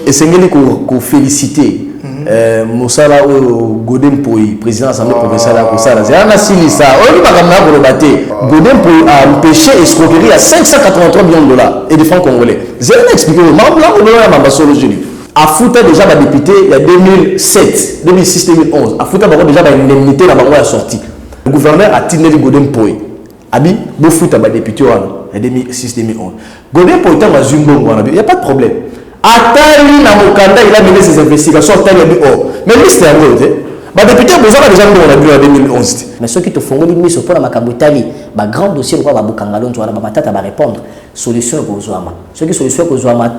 Et c'est qu'on féliciter Moussala Godem Poui, président de l'Assemblée provinciale de Moussala. C'est un assilissa. On dit pas Godem Poui a empêché escroquerie à 583 millions de dollars et de francs congolais. J'ai rien expliqué. A Fouta déjà ma député il y a 2007, 2006, 2011. A Fouta déjà ma indemnité la banque a sorti. Le gouverneur a tiré le Godem Poui. Abi, beau Fouta ma député en 2006, 2011. Godem Poui est Zumbo, il n'y a pas de problème. Atali na Mokanda, il a mené ses investigations. Mais lui, c'était un autre. Les députés ont déjà en 2011. Mais ceux qui te font mis sur la Makabutali, un grand dossier, on va répondre. Solution pour Zouama. Ceux qui solution pour Zouama,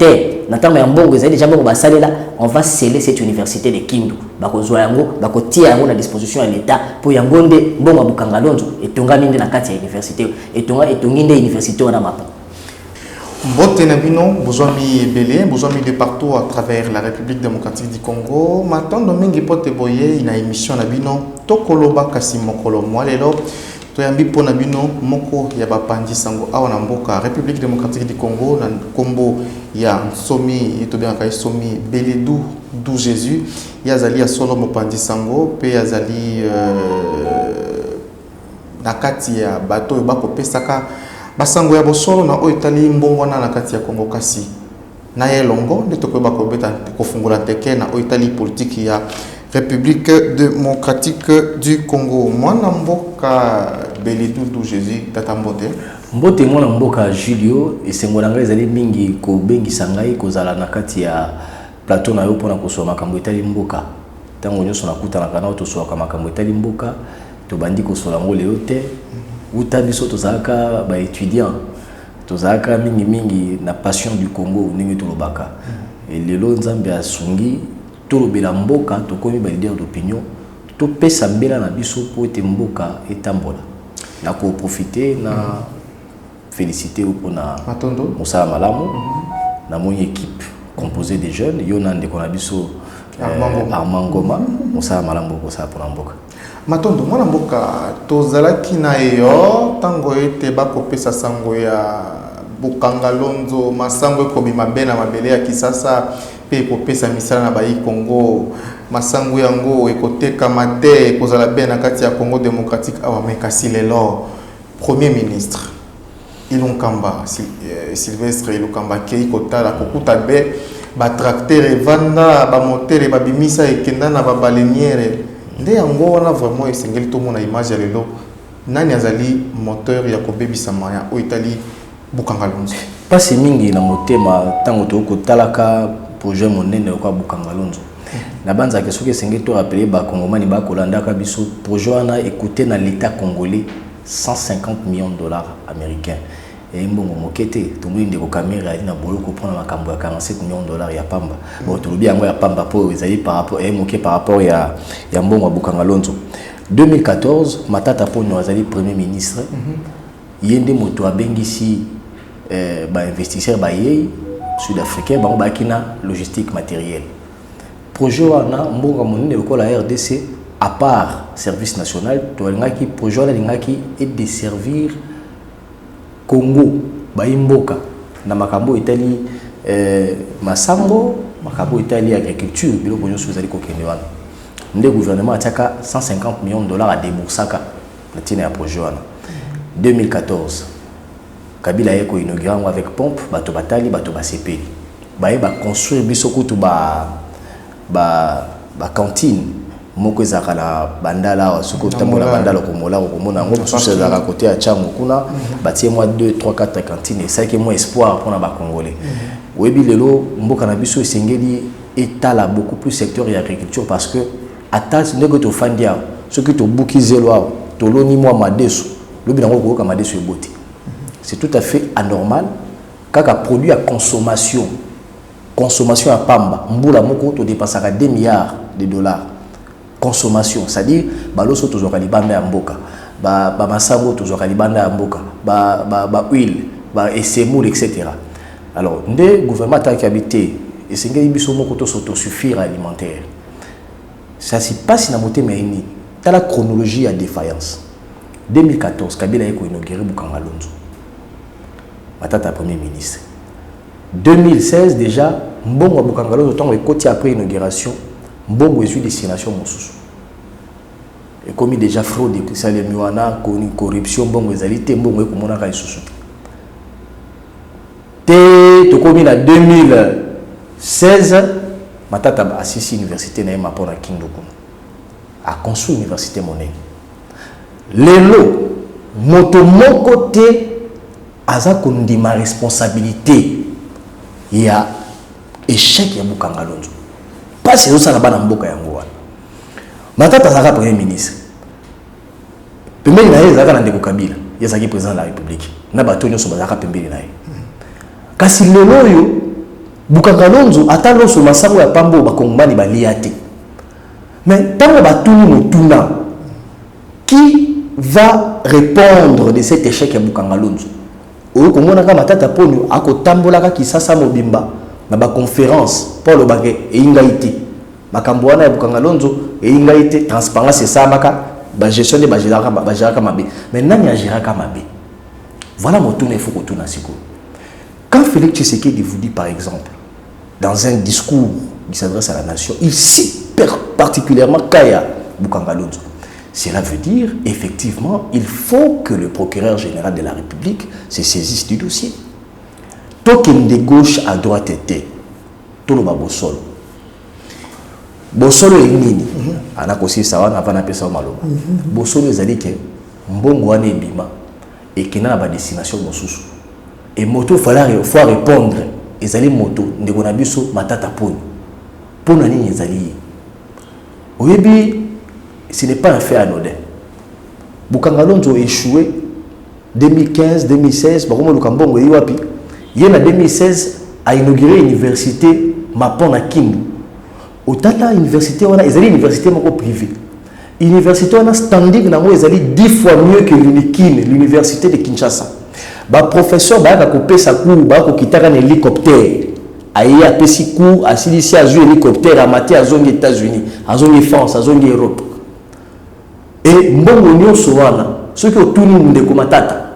on va sceller cette université de Kindu. On va à disposition de l'État pour Yangonde, bon Bukangalonzo, et Tonga Minde na Kati université, et Tonga et Tonginde université on a mapa. Mbote Nabino, Bozomi Belé, Bozomi de partout à travers la République démocratique du Congo. Maintenant, Domingue Pote Boye, il y a une émission Nabino, Tokoloba Kasimokolo Moalelo, Toyambi Ponabino, Moko Yabapandi Sango, Awanamboka, République démocratique du Congo, Kombo, ya Somi, Etobien Kai Somi, Beledou, Dou Jésus, Yazali Asolo Mopandi Sango, Pe Yazali Nakati ya Bato Yobako Pesaka. Basango ya bosolo na oitali mbongwana na kati ya Kongo kasi na yelongo nde tokoba ko beta ko fungula teke na oitali politique ya République démocratique du Congo. Mwana mboka Beledou Jésus tatambote mbote mwana mboka Julio esengola ngai ezali mingi ko bengisa ngai kozala na kati ya plateau na yo pona kosoma makambo etali mboka tango nyoso nakuta na kana to soka makambo etali mboka to bandi kosola ngo leo te uta biso tozaka ba étudiant tozaka mingi na passion du Congo ningi tolobaka et lelo nzambe asungi tolobela mboka tokomi ba leader d'opinion to pesa mbela na biso po ete mboka etambola na ko profiter na féliciter pour na Moussa Malamu na mon équipe composée de jeunes yona ndeko na biso Armand Ngoma Moussa Malamu ko sa pour mboka Matondo mwana mboka tozalaki na yo tango ete bakopesa sango ya Bukangalonzo masango ekobima bena mabele ya kisasa pe kopesa misala na bayi Congo masango yango ekoteka mate kozala bena kati ya Congo démocratique awa mekasi lelo premier ministre Ilunkamba Sylvestre Ilunkamba kei kotala kokuta be ba tracteur evanda ba moteur babimisa ekenda na ba baleniere nde yango wana vraiment esengeli to mona image ya lelo nani azali moteur ya kobebisa maya o Italie Bukangalonzo pasi mingi na motema tango to kotalaka projet monene kwa Bukangalonzo na banza ke soki esengeli to rappeler ba kongomani ba kolandaka biso projet wana écouter na l'état congolais 150 millions de dollars américains et mbongo mokete tomuli ndeko caméra ina boloko prendre makambo ya 47 millions de dollars ya pamba bon tolobi yango ya pamba po ezali par rapport moké par rapport ya mbongo ya Bukangalonzo 2014 Matata Ponyo azali premier ministre yende moto abengisi ba investisseur ba yei sud-africain bango bakina logistique matérielle projet wana mbongo monene ko la RDC à part service national to ngaki projet la ngaki et de servir Congo baimboka na makambo itali masambo makambo itali agriculture biloko nyonso ezali kokende wana nde gouvernement ataka 150 millions de dollars à déboursaka na tina ya projet wana 2014 Kabila yeko inaugurant avec pompe bato batali bato basepeli ba construire biso kutu ba cantine moko ezaka na bandala soko tambola bandala komola komona ngo susu ezaka côté ya chango kuna batie moi 2 3 4 cantines et ça qui moi espoir pour na ba congolais webi lelo mboka na biso esengeli état beaucoup plus secteur et agriculture parce que ata ndeko to fandia ce que to bukizelo to loni moi madeso le binango ko ka madeso ebote. C'est tout à fait anormal quand un produit à consommation à pamba mbula moko to dépassera 2 milliards de dollars consommation, c'est-à-dire baloso to zoka libanda ya mboka ba masango to zoka libanda ya mboka ba huile ba esemoule etc. Alors le gouvernement a habité et c'est que biso moko to s'autosuffire alimentaire. Ça se passe na moté mais dans la chronologie à défaillance. 2014 Kabila a inauguré Bukangalonzo. Matata premier ministre. 2016 déjà Mbongo Bukangalonzo tant que après inauguration Mbongo est une destination Mosusu. Et comme il déjà fraude salé miwana corruption Mbongo ezalité Mbongo ekomona ka isusu. Te to komi na 2016 Matata assisi université na ma pona Kindoku. A construit université monnaie. Lelo moto moko te aza kondima responsabilité ya échec ya Bukangalonzo. Pas c'est ça la bana mboka yango wana. Matata azaka premier ministre. Pembeni na ye azaka na ndeko Kabila, ye azaki président de la République. Na bato nyonso bazaka pembeni na ye. Kasi lelo yo Bukangalonzo atalo so masango ya pambo bakongomani balia te. Mais tango batuni motuna qui va répondre de cet échec à Bukangalonzo? Oyo komona ka Matata Ponyo akotambola ka Kisasa mobimba na ba conférence pour le bagué et ingaité makambo wana ya Bukangalonzo et ingaité transparence c'est ça maka ba gestion de ba géraka mabe mais nani a géraka mabe. Voilà mon tourne il faut que tourne siko. Quand Félix Tshisekedi vous dit par exemple dans un discours qui s'adresse à la nation, il cite particulièrement Kaya Bukangalonzo. Cela veut dire, effectivement, il faut que le procureur général de la République se saisisse du dossier. Token de gauche à droite était, Toloba Bosolo. Bosolo est nini. Anakosi sawa na vana pesa malo. Bosolo ezali ke mbongo wana ebima et kena ba destination mosusu. Et moto faut répondre. Ezali moto ndeko na biso Matata Ponyo. Pona nini ezali. Oyebi ce n'est pas un fait anodin. Bukangalonzo a échoué 2015, 2016. Il y a 2016 a inauguré l'université Mapona Kindu. Au Tata université, on a une université privée. L'université on a standing na mo ezali 10 fois mieux que l'université de Kinshasa. Ba professeur ba kopé sa cours ba ko kitaka un hélicoptère. Aïe a pesi cours a silisi a joué hélicoptère à maté à zone États-Unis, à zone France, à zone Europe. Et mbongo nyonso wana ceux qui otuni ndeko Matata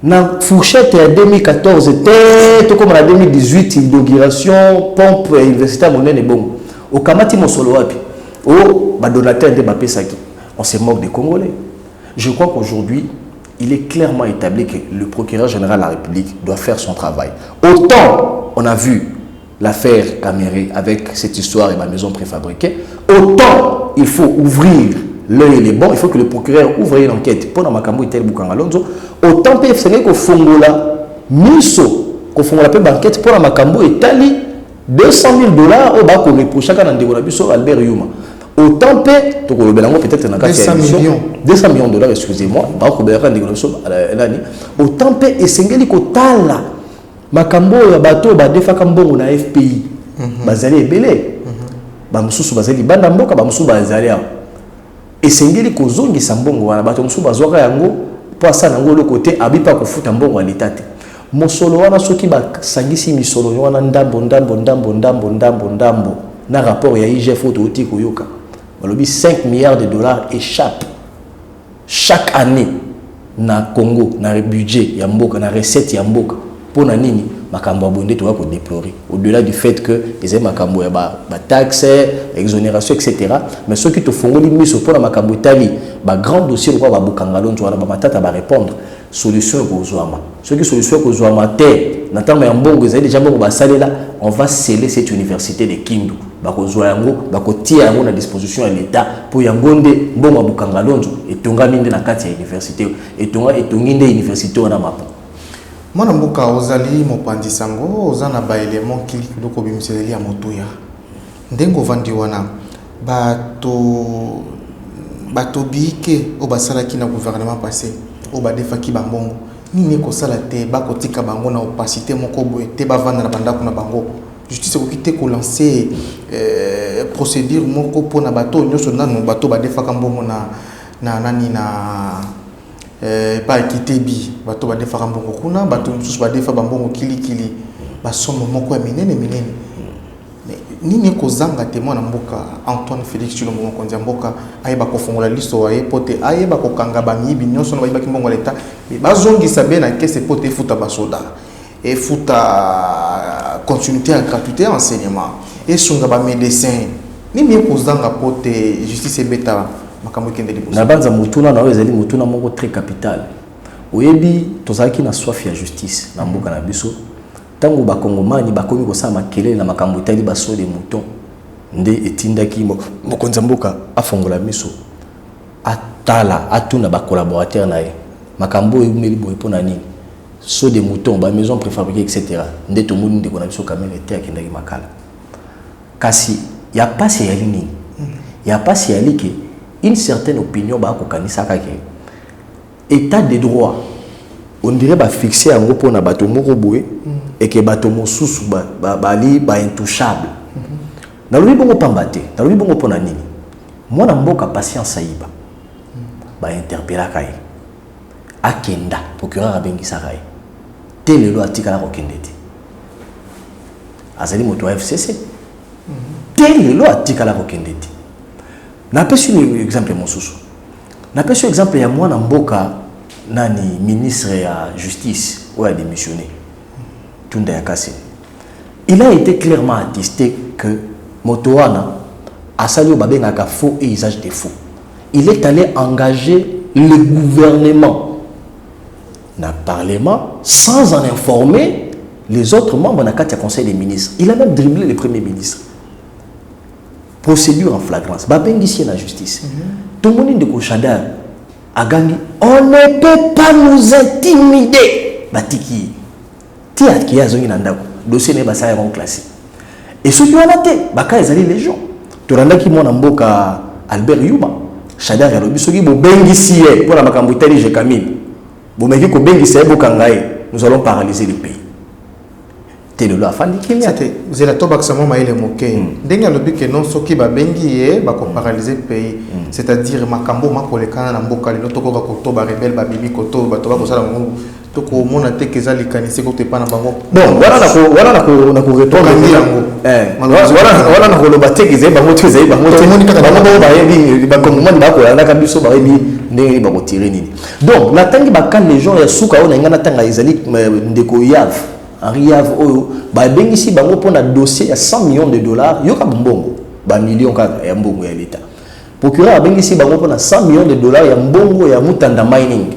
na fourchette ya 2014 te comme en 2018 inauguration pompe universitaire monene bongo okamati mosolo wapi o ba donateur de bapesaki on se moque des Congolais. Je crois qu'aujourd'hui il est clairement établi que le procureur général de la République doit faire son travail. Autant on a vu l'affaire Caméré avec cette histoire et ma maison préfabriquée, autant il faut ouvrir l'œil est bon, il faut que le procureur ouvre une enquête pour Makambo et tel Bukangalonzo. Autant que c'est que Fongola, Miso, que Fongola peut enquête pour Makambo et Tali, $200,000 au bas qu'on reproche à Nandégonabiso Albert Yuma. Autant que peut-être dans 200 millions de dollars, excusez-moi, autant que et Sengeli Kotala, Makambo et Bato, Badefa Kambo, on a FPI, Bazali et Belé, Bamsou Bazali, Bandamboka, Bamsou Bazali. Et sengeli kozongi sambongo wana bato musu bazwaka yango po asa nango le côté abipa kofuta mbongo l'état te mosolo wana soki ba sangisi misolo wana ndambo na rapport ya IGF autorité koyoka balobi 5 milliards de dollars échappent chaque année na Congo na budget ya mboka na recette ya mboka pona nini makambo abonde to ko déplorer au-delà du fait que les makambo ya ba taxes exonération etc. mais ceux qui te font les miso pour la makambo tali ba grand dossier le ba Bukangalonzo wana ba Matata ba répondre solution ko zouama ceux qui solution ko zouama te na temps ya mbongo ezali déjà mbongo ba salela on va sceller cette université de Kindu ba ko zwa yango ba ko tia yango na disposition ya l'état pour yangonde mbongo Bukangalonzo etonga minde na kati ya université etonga etonginde université wana mapo. Mwana mboka ozali mopandi sango ozana ba élément ki doko bimseleli ya motuya ndengo vandi wana bato bike o basalaki na gouvernement passé o badefaki bambongo nini kosala te bakotika bango na opacité moko boye te bavanda na bandako na bango justice ekoki te kolancer procédure moko mpona bato nyonso nanu bato badefaka mbongo na nani na pa ekitebi bato badefaka mbongo kuna bato mosusu badefa bambongo kilikili basomo moko ya minene nini kozanga te mwana mboka Antoine Félix Tshilombo mokonzi ya mboka ayeba kofongola liso aye pote ayeba kokanga bamiyibi nyonso na bayibaki mbongo leta bazongisa be na kese pote efuta basoda efuta continuité ya gratuité ya enseignement esunga bamédecin nini kozanga pote justice ebeta makambo ekende liboso na banza mutuna na ezali mutuna moko très capital oyebi tozalaki na soif ya justice na mboka na biso tango bakongomani bakomi kosala makelele na makambo etali baso de mouton nde etindaki mokonzi mboka afongola miso atala atuna bakolaborateur na ye makambo eumeli boye mpona nini so de mouton ba maison préfabriquée etc nde tomoni ndeko na biso kamere ete akendaki makala kasi ya pasi ya nini ya pasi ya like une certaine opinion bakokanisaka ke état de droit on dirait ba fixer yango mpona bato moko boye et que bato mosusu bali ba intouchable nalobi bongo pamba te nalobi bongo mpona nini mwana mboka patience ayiba ba interpellaka ye akenda procureur abengisaka ye te lelo atikala kokende te azali moto ya FCC te lelo atikala kokende te napesi exemple mosusu napesi exemple ya mwana mboka nani ministre ya justice ou a démissionné Tunda Yakasi. Il a été clairement attesté que Motoana a salué Babengaka faux et usage des faux. Il est allé engager le gouvernement dans le Parlement sans en informer les autres membres de la Conseil des ministres. Il a même dribblé le Premier ministre. Procédure en flagrance. Babengi la justice. Tout le monde de Koshadar a gagné. On ne peut pas nous intimider. Batiki. Tia qui a zoni nandako. Dossier n'est pas ça classé. Et ceux qui ont été, baka ezali les gens. Toranda ki mona mboka Albert Yuma. Shadar ya lobi soki bo bengi sié pour la makambo tali je Camille. Bo meki ko bengi sié bo kangaye. Nous allons paralyser le pays. Telo la fandi ki c'était zela tobak samo maile moke. Ndenga lobi ke non soki ba bengi ye ba ko paralyser le pays. C'est-à-dire makambo makolekana na mboka lelo tokoka ko to ba rebelle ba bibi ko to ba to ba ko sala ngo toko mona te ke zali kanisi ko te pa na bango. Bon, voilà na ko retourner yango. Voilà na ko loba te ke zai bango te zai bango te moni kaka bango ba yebi ba ko moni ba ko na ka biso ba yebi ndenge ba ko tirer nini. Donc la tangi ba kan les gens ya suka ona ngana tanga ezali ndeko Yav Henri Yav oyo ba bengisi bango pona dossier ya 100 millions de dollars yoka mbongo ba millions kaka ya mbongo ya l'État. Procureur a bengisi bango pona 100 millions de dollars ya mbongo ya Mutanda Mining.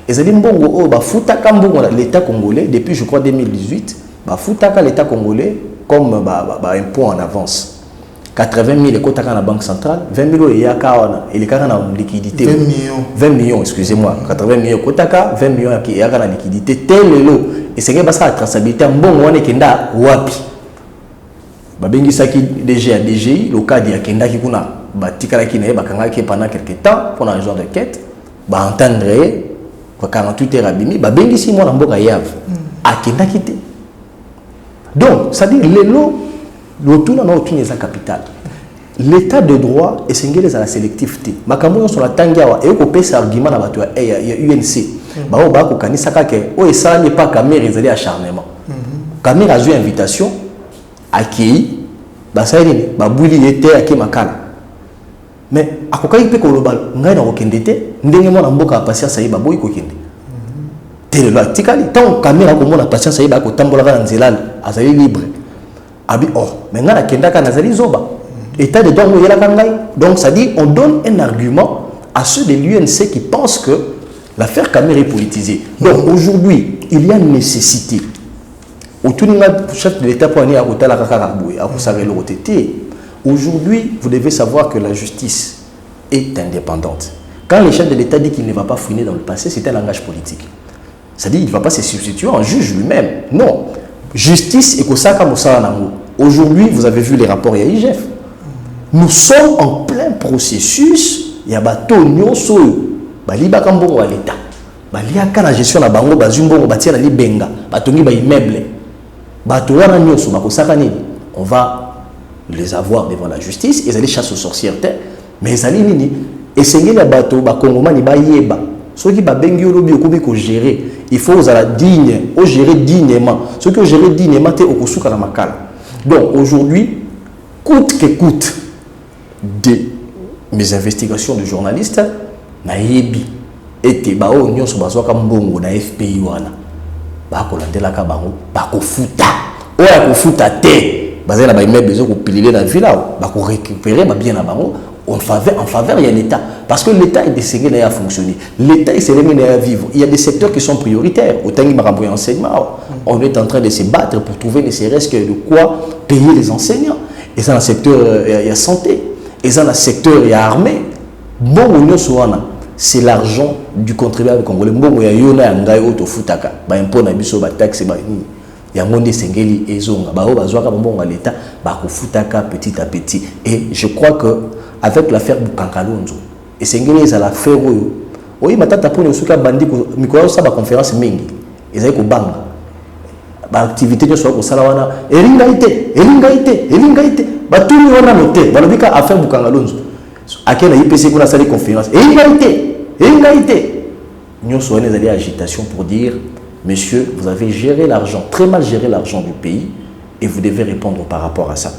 Ezali mbongo oyo ba futaka mbongo na l'État congolais depuis je crois 2018 ba futaka l'État congolais comme ba impôt en avance. 80 000 ekotaka na banque centrale, 20 000 eyaka wana elekaka na liquidité. 20 millions, excusez-moi. 80 millions ekotaka, 20 millions eyaka na liquidité. Telelo esenge basa traçabilité mbongo wana ekenda wapi. Babengisaki DG à DGI, le cas ya kendaki kuna batikalaki na bakangaki pendant quelque temps pour un genre de quête, ba entendre kwa 48 heures abimi, babengisi mwana mboka Yav. Akendaki te. Donc, ça dit lelo l'autour na autour des capital. L'état de droit est singulier à la sélectivité. Makambo sur la tangiawa et ko pesa argument na bato ya UNC. Ba ba ko kanisa ka ke o esa n'est pas caméra ezali acharnement. Caméra a eu invitation accueilli ba saini ba buli était ake makala. Mais akokai pe ko global ngai na ko kendete ndenge mona mboka patience ayi ba boyi ko kende. Tele lo tikali tant caméra ko mona patience ayi ba ko tambola na nzelal azali libre. Abi oh mais ngana kendaka nazali zoba état de droit yela kangai. Donc ça dit on donne un argument à ceux de l'UNC qui pensent que l'affaire Kamere est politisée. Donc aujourd'hui il y a une nécessité autour du chef de l'État pour aller à Otala Kakaboué à Kusare Lorotété. Aujourd'hui vous devez savoir que la justice est indépendante. Quand le chef de l'État dit qu'il ne va pas fouiner dans le passé, c'est un langage politique. Ça dit il ne va pas se substituer en juge lui-même. Non. Justice et Kosaka Moussala Nango. Aujourd'hui, vous avez vu les rapports IGF. Nous sommes en plein processus. Il y a bateau nyonso baliba kambongo à l'État. Baliaka la gestion na bango bazumbongo batia na libenga. Batongi ba immeuble. Bato wana nyonso bakosaka nini? On va les avoir devant la justice. Ils allaient chasser aux sorcières. Mais ils allaient nini? Essayer les bateaux bakongomani ba yeba. Ceux qui ba bengi olobi okobi ko gérer. Il faut aux ala digne, au gérer dignement. Ceux qui gérer dignement te okosuka na makala. Donc aujourd'hui, coûte que coûte de mes investigations de journaliste, naïbi et bao nyonso bazwaka mbongo na FPI wana. Bako landela ka bango, bako futa. Oya ko futa te. Bazela ba immeuble bezo ko pilile na villa, bako récupérer ba bien na bango en faveur il y a l'État parce que l'État est décidé à fonctionner. L'État est décidé à vivre. Il y a des secteurs qui sont prioritaires. Autant qu'il m'a enseignement, on est en train de se battre pour trouver ne serait-ce que de quoi payer les enseignants. Et ça dans le secteur il y a santé. Et ça dans le secteur il y a armée. Bon c'est l'argent du contribuable congolais. Bon il y a yona ngai auto futaka. Ba impôt na biso ba taxe ba ni. Ya monde sengeli ezonga. Ba o bazwaka bon à l'État ba ko futaka petit à petit. Et je crois que avec l'affaire Bukankalonzo et sengeli à l'affaire oyo. Oui matata pour nous suka bandi ko mikolo sa ba conférence mingi. Ezali ko banga. Ba activité de soit ko sala wana elingaite. Ba tout le monde a noté. Ba lobika affaire Bukankalonzo. À la IPC qu'on a sali conférence. Égalité. Nous sommes allés à agitation pour dire, monsieur, vous avez géré l'argent, très mal géré l'argent du pays, et vous devez répondre par rapport à ça.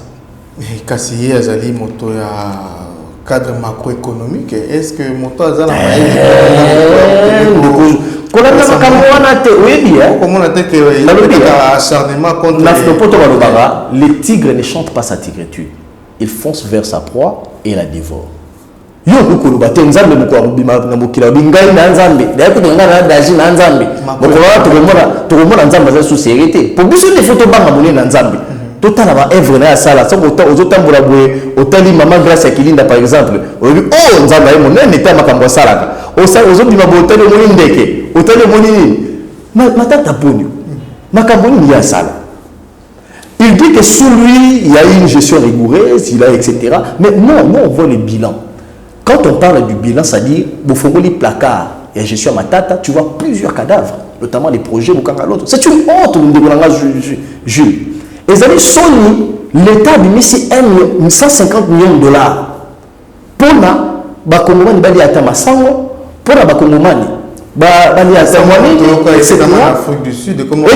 Mais Kassié Azali Moto a cadre macroéconomique. Est-ce que Moto Azali les tigres ne chantent pas sa tigritude. Ils foncent vers sa proie et la dévorent. Yo ko ba tenzambe mo ko bima na mokila bingai na nzambe da ko nga na daji na nzambe mo ko mona nzambe za société pour biso ne photo banga mone na nzambe totala ba œuvre na sala so ko ozotambola boye otali mama grâce ya kilinda par exemple obi oh nzambe ay monene ta makambo salaka ozobima bo otali moni ndeke otali moni nini matata ponyo makambo ni ya sala. Il dit que sous lui, il y a une gestion rigoureuse, il a etc. Mais non, on voit le bilan. Quand on parle du bilan, c'est-à-dire, au fond, les placards, il y a gestion Matata, tu vois plusieurs cadavres, notamment les projets Bukanga. C'est une honte, Jules. Et ça dit, Sony, l'État a mis 150 millions de dollars. Pour la Bakongomani, Bali Atamasango, pour la Bakongomani. C'est comme l'Afrique du Sud. Et que quand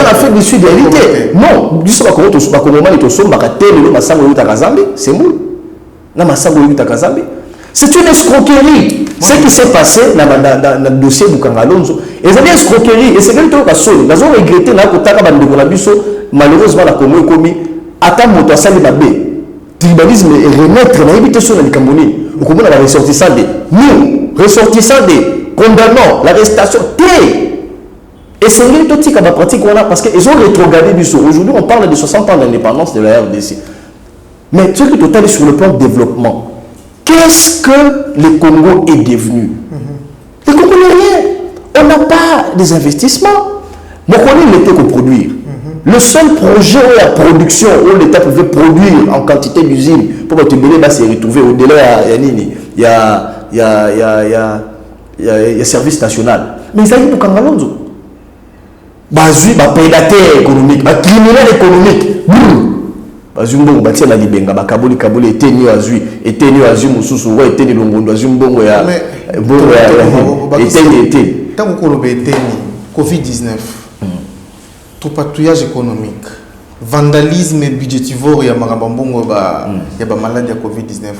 l'Afrique du Sud hérité. Non, du soir quand on Bakongomani to somba katele le masango yuta kazambi, c'est mou. Na masango yuta kazambi. C'est une escroquerie. Ce qui s'est passé dans le dossier du Bukankalonzo. Et c'est une escroquerie. Et c'est que le cas solo. Nous avons regretté là kotaka bandeko na biso malheureusement la Congo komi ata moto asali babé. Tribalisme et remettre na yibite sur le Cameroun. Au Congo na ressortissant des nous ressortissants des condamnons l'arrestation T. Et c'est une pratique parce qu'ils ont rétrogradé du saut. Aujourd'hui, on parle de 60 ans d'indépendance de la RDC. Mais ce qui est total sur le plan de développement, qu'est-ce que le Congo est devenu? Le Congo n'est rien. On n'a pas des investissements. Mais on l'État qu'on produire. Le seul projet où la production, où l'État pouvait produire en quantité d'usines pour que tu se retrouver au-delà, il y a service national. Mais ça y est pour Kangalonzo. Bazui, prédateur économique, criminel économique. Bazumbo, batia la libenga, kaboli eteni azui, mususu, eteni longondo, azumbongo ya eteni. Tant qu'on eteni, Covid-19, tout patrouillage économique, vandalisme budgétivore ya marabambongo ya ba maladie ya Covid-19.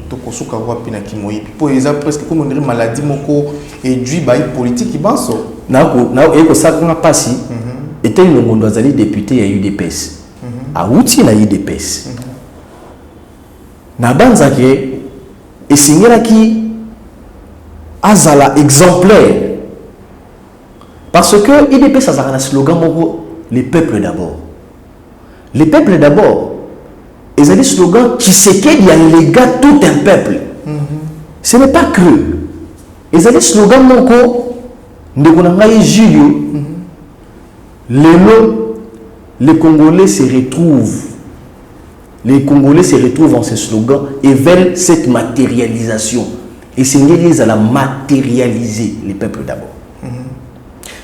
To kosuka wapi na kimoyipi. Pour exemple presque comme on dirait maladie moko éduit by politique banso. Na eko sakanga pasi était le monde azali député ya UDPS. A outi na UDPS. Na banzake esingela ki azala exemplaire. Parce que UDPS azala un slogan moko les peuples d'abord. Les peuples d'abord. Et c'est le slogan qui sait qu'il y a les gars tout un peuple. Ce n'est pas cru. Et c'est le slogan moko de Konangaï Julio. Le nom les Congolais se retrouvent. Les Congolais se retrouvent en ce slogan et veulent cette matérialisation. Et c'est l'Église à la matérialiser les peuples d'abord.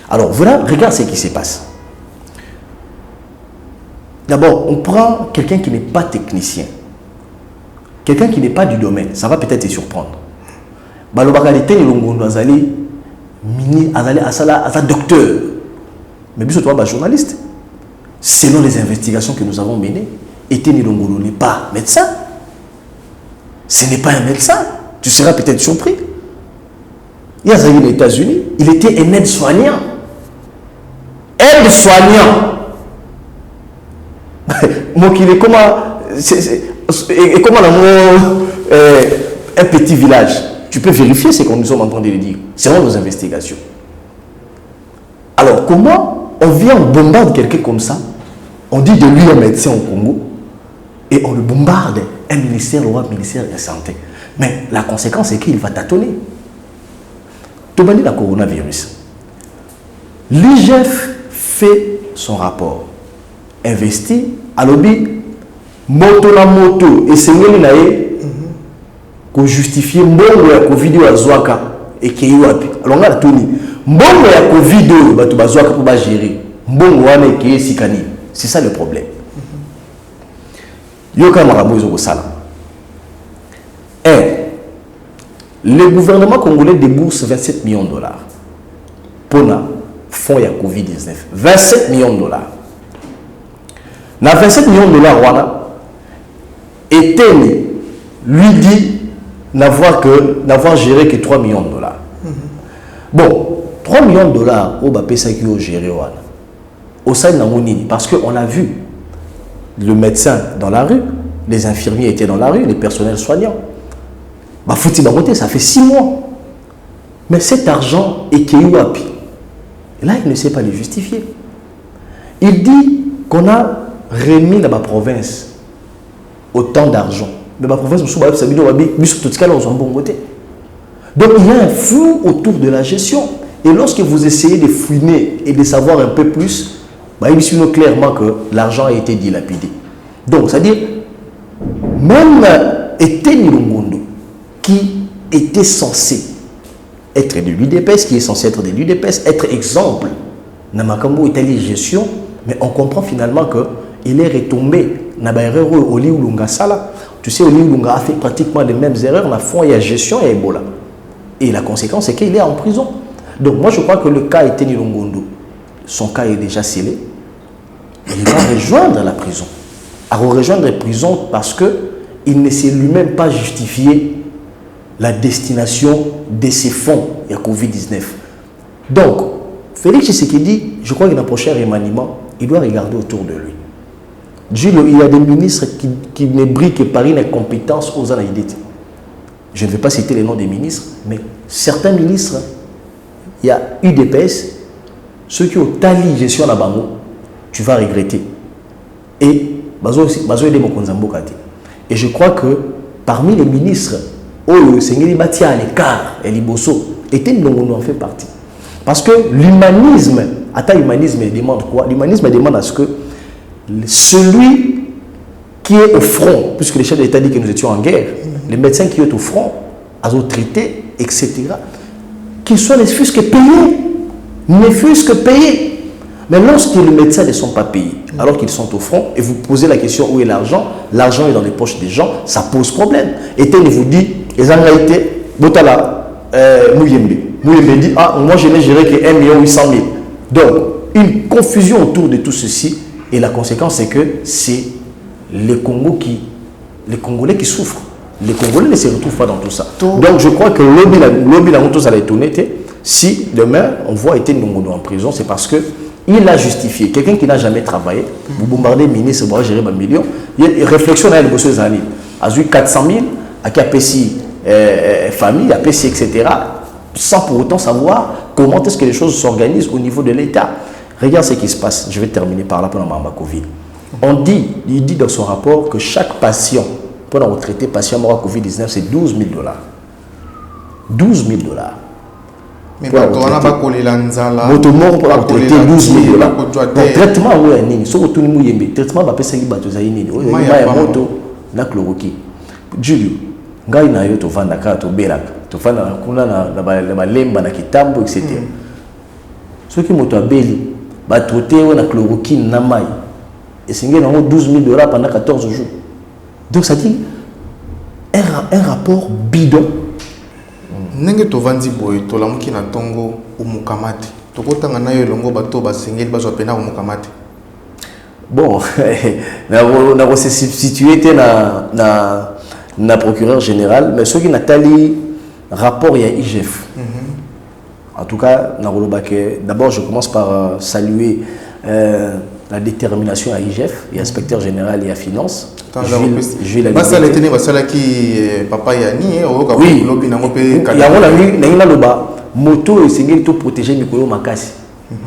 Alors voilà, regarde ce qui se passe. D'abord, on prend quelqu'un qui n'est pas technicien. Quelqu'un qui n'est pas du domaine. Ça va peut-être te surprendre. Balobakalité et Longondo Azali, mini Azali Asala, Azali docteur. Mais bien sûr, toi, journaliste. Selon les investigations que nous avons menées, Eteni Longondo n'est pas médecin. Ce n'est pas un médecin. Tu seras peut-être surpris. Il y a aux États-Unis, il était un aide-soignant. Aide-soignant. Donc il est comment un petit village. Tu peux vérifier ce que nous sommes en train de le dire. Selon nos investigations. Alors comment on vient, on bombarde quelqu'un comme ça, on dit de lui un médecin au Congo, et on le bombarde, un ministère, le ministère de la Santé. Mais la conséquence, c'est qu'il va tâtonner. Tout le monde dit le coronavirus. L'IGF fait son rapport. Investi, à l'objet, moto la moto, et c'est lui qui justifie mbongo ya Covid à Zouaka et qui est wapi. Alors on a toni. Mbongo ya Covid ba to bazouaka pour ba gérer. Mbongo wana qui est sikani. C'est ça le problème. Yoka marabozo ko sala. Le gouvernement congolais débourse 27 millions de dollars pour le fonds ya Covid-19. 27 millions de dollars. Na 27 millions de dollars wana Eteni lui dit n'avoir géré que 3 millions de dollars. Bon, 3 millions de dollars au Bapesa qui ont géré wana. Au sein de Namonini, parce qu'on a vu le médecin dans la rue, les infirmiers étaient dans la rue, les personnels soignants. Bah, fouti baroté, ça fait 6 mois. Mais cet argent est qui est wapi. Et là, il ne sait pas le justifier. Il dit qu'on a remis dans ma province autant d'argent. Mais ma province, donc il y a un flou autour de la gestion. Et lorsque vous essayez de fouiner et de savoir un peu plus, bah, il suit clairement que l'argent a été dilapidé. Donc, c'est-à-dire, même Eteni Longondo, qui était censé être de l'UDPS, qui est censé être de l'UDPS, être exemple, Namakambo Italie gestion, mais on comprend finalement qu'il est retombé dans l'erreur au Liulunga Sala. Tu sais, au Liulunga a fait pratiquement les mêmes erreurs, on a fond, il y a gestion et Ebola. Et la conséquence, c'est qu'il est en prison. Donc, moi, je crois que le cas Eteni Longondo, son cas est déjà scellé. Il va rejoindre la prison. À rejoindre la prison parce qu'il ne s'est lui-même pas justifié la destination de ces fonds de la Covid-19. Donc, Félix Tshisekedi, je crois que dans le prochain remaniement, il doit regarder autour de lui. Il y a des ministres qui ne brillent que par une incompétence aux Anaïdétés. Je ne vais pas citer les noms des ministres, mais certains ministres, il y a UDPS, ceux qui ont tali gestion à Bango, tu vas regretter. Et je crois que parmi les ministres, Sengeli Batia à l'écart et Liboso, Longondo en fait partie. Parce que l'humanisme, l'humanisme demande quoi? L'humanisme demande à ce que celui qui est au front, puisque les chefs d'État disent que nous étions en guerre, les médecins qui sont au front, à traités, etc., qu'ils soient ne fût-ce que payés. Ne fût-ce que payés. Mais lorsque les médecins ne sont pas payés, alors qu'ils sont au front, et vous posez la question où est l'argent est dans les poches des gens, ça pose problème. Et il vous dit, les Angaïté, Botala, Mouyembe. Mouyembe dit, ah, moi je n'ai géré que 1 800 000. Donc, une confusion autour de tout ceci, et la conséquence c'est que c'est les Congolais qui souffrent. Les Congolais ne se retrouvent pas dans tout ça. Donc, je crois que l'objet la ça va étonner. Si demain on voit Eteni Longondo en prison, c'est parce que il a justifié. Quelqu'un qui n'a jamais travaillé, vous bombardez le ministre, vous gérer un million. Il y a une réflexion à l'émotion des années. A eu 400 000, à KPC famille, à PC, etc. Sans pour autant savoir comment est-ce que les choses s'organisent au niveau de l'État. Regarde ce qui se passe. Je vais terminer par là pour la Covid. Il dit dans son rapport que chaque patient, pour retraiter patient mort à Covid-19, c'est 12 000 $. 12 000 $. Mais on a pas collé l'anzala. Moto mort pour traiter 12 000 $. Traitement où est nini? Sauf que tout le monde yembe. Traitement va passer qui bateau zaini. Oh, il y a moto na chloroquine. Julio, ngai na yo to vanda ka to belaka. To vanda na kuna na ba lemba na kitambo etc. Ce qui moto abeli ba traiter na chloroquine na mai. Et c'est ngé na 12 000 $ pendant 14 jours. Donc ça dit un rapport bidon. Nenge to vandi boy to lamuki na tongo umukamati. To kotanga na yo longo bato ba sengeli ba zo pena umukamati. Bon, on s'est substitué na procureur général, mais ceux qui n'ont rapport il y a IGF. En tout cas, d'abord je commence par saluer la détermination à IGF, et inspecteur général et à finance. Jules papa Yani, oui, il y a moto et c'est tout protéger Mikolo Makasi.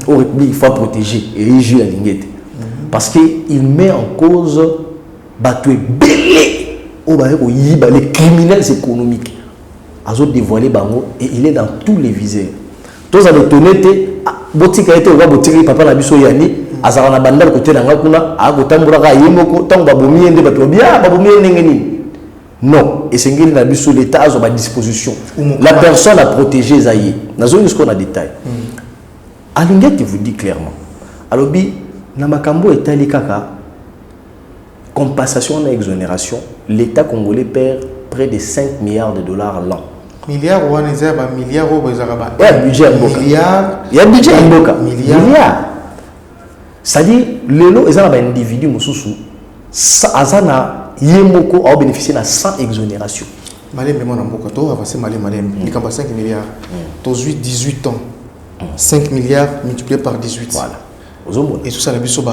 Il faut protéger et Jules la Linguette. Parce qu'il met en cause les criminels économiques. Ils ont dévoilé Bango et il est dans tous les viseurs. Tous les tonnetés, boutique a été au boutique papa Nabiso Yani, Azarana Bandar côté d'Angakuna, Agotambura, Yemoko, Tang Baboumi, Batobia, Baboumi, Nengeni. Non, et c'est Nabiso, l'État a à disposition. La personne a protégé Zaïe. Nous avons ce qu'on a détail. Alinguette vous dit clairement. Alors, Namakambo est allé kaka compensation et exonération. L'État congolais perd près de 5 milliards $ l'an. Milliards ou milliards ou il y a budget en Boka. Il y a budget en Boka. Milliards. C'est-à-dire, le lot est un individu moussou. Azana Yemoko a bénéficié de 100 exonérations. Malem de mon Boka, tu as avancé Malem. Il y a 5 milliards. Tu as 18 ans. 5 milliards multiplié par 18. Voilà. Et tout ça, la biso ba.